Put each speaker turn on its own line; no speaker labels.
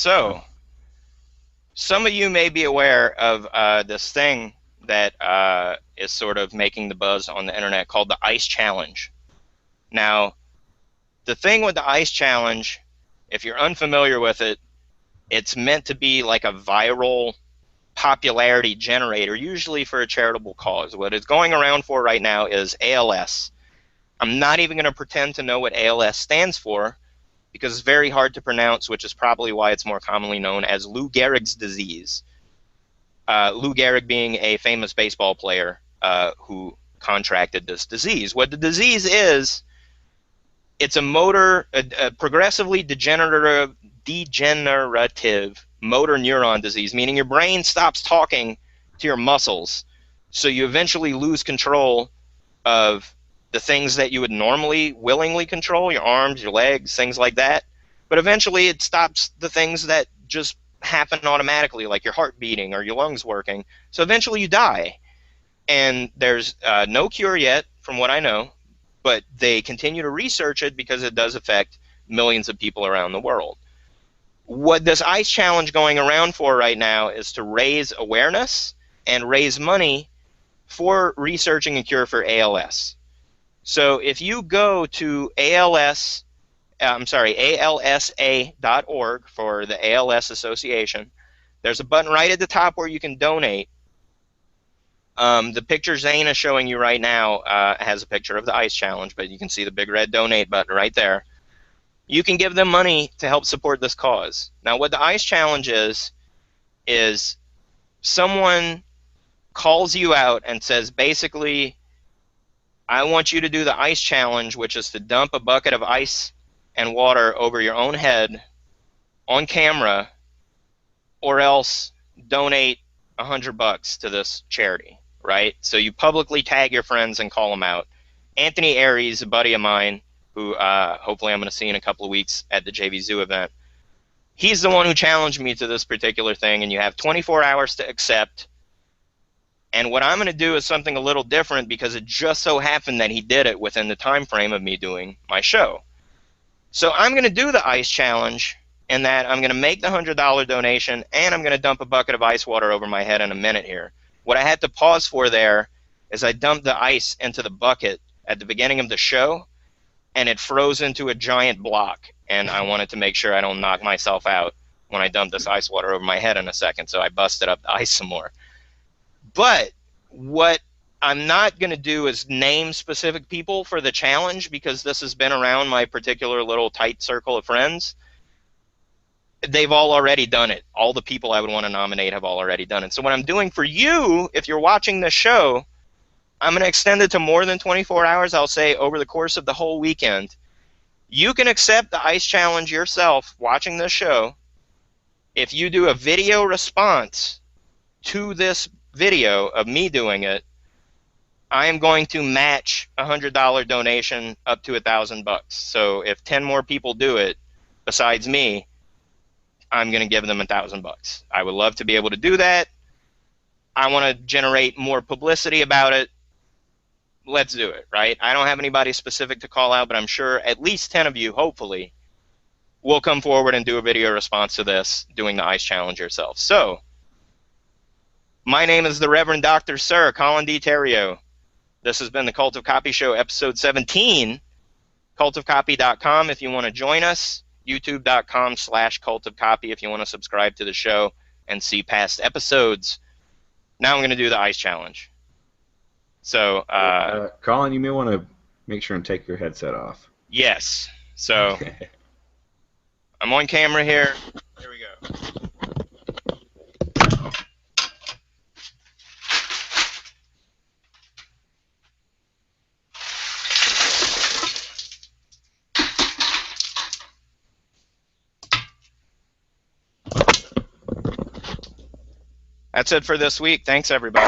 So, some of you may be aware of this thing that is sort of making the buzz on the internet called the Ice Challenge. Now, the thing with the Ice Challenge, if you're unfamiliar with it, it's meant to be like a viral popularity generator, usually for a charitable cause. What it's going around for right now is ALS. I'm not even going to pretend to know what ALS stands for because it's very hard to pronounce, which is probably why it's more commonly known as Lou Gehrig's disease. Lou Gehrig being a famous baseball player who contracted this disease. What the disease is, it's a progressively degenerative motor neuron disease, meaning your brain stops talking to your muscles, so you eventually lose control of the things that you would normally willingly control, your arms, your legs, things like that. But eventually it stops the things that just happen automatically, like your heart beating or your lungs working. So eventually you die. And there's no cure yet, from what I know, but they continue to research it because it does affect millions of people around the world. What this ICE challenge going around for right now is to raise awareness and raise money for researching a cure for ALS. So if you go to ALSA.org for the ALS Association, there's a button right at the top where you can donate. The picture Zane is showing you right now has a picture of the ICE challenge, but you can see the big red donate button right there. You can give them money to help support this cause. Now, what the ICE challenge is someone calls you out and says, basically, I want you to do the ICE challenge, which is to dump a bucket of ice and water over your own head on camera, or else donate $100 to this charity, right? So you publicly tag your friends and call them out. Anthony Aries, a buddy of mine, who hopefully I'm going to see in a couple of weeks at the JV Zoo event, he's the one who challenged me to this particular thing, and you have 24 hours to accept. And what I'm going to do is something a little different because it just so happened that he did it within the time frame of me doing my show. So I'm going to do the ICE challenge in that I'm going to make the $100 donation, and I'm going to dump a bucket of ice water over my head in a minute here. What I had to pause for there is I dumped the ice into the bucket at the beginning of the show, and it froze into a giant block, and I wanted to make sure I don't knock myself out when I dump this ice water over my head in a second, so I busted up the ice some more. But what I'm not going to do is name specific people for the challenge because this has been around my particular little tight circle of friends. They've all already done it. All the people I would want to nominate have already done it. So what I'm doing for you, if you're watching this show, I'm going to extend it to more than 24 hours, I'll say, over the course of the whole weekend. You can accept the ICE challenge yourself watching this show if you do a video response to this video of me doing it. I am going to match a $100 donation up to $1,000. So if 10 more people do it besides me, I'm going to give them $1,000. I would love to be able to do that. I want to generate more publicity about it. Let's do it, right? I don't have anybody specific to call out, but I'm sure at least 10 of you, hopefully, will come forward and do a video response to this, doing the ICE challenge yourself. So, my name is the Reverend Dr. Sir Colin D. Theriot. This has been the Cult of Copy Show, episode 17. cultofcopy.com if you want to join us. youtube.com/cultofcopy if you want to subscribe to the show and see past episodes. Now I'm going to do the ICE challenge. So,
Colin, you may want to make sure and take your headset off.
Yes. So, I'm on camera here. Here we go. That's it for this week. Thanks, everybody.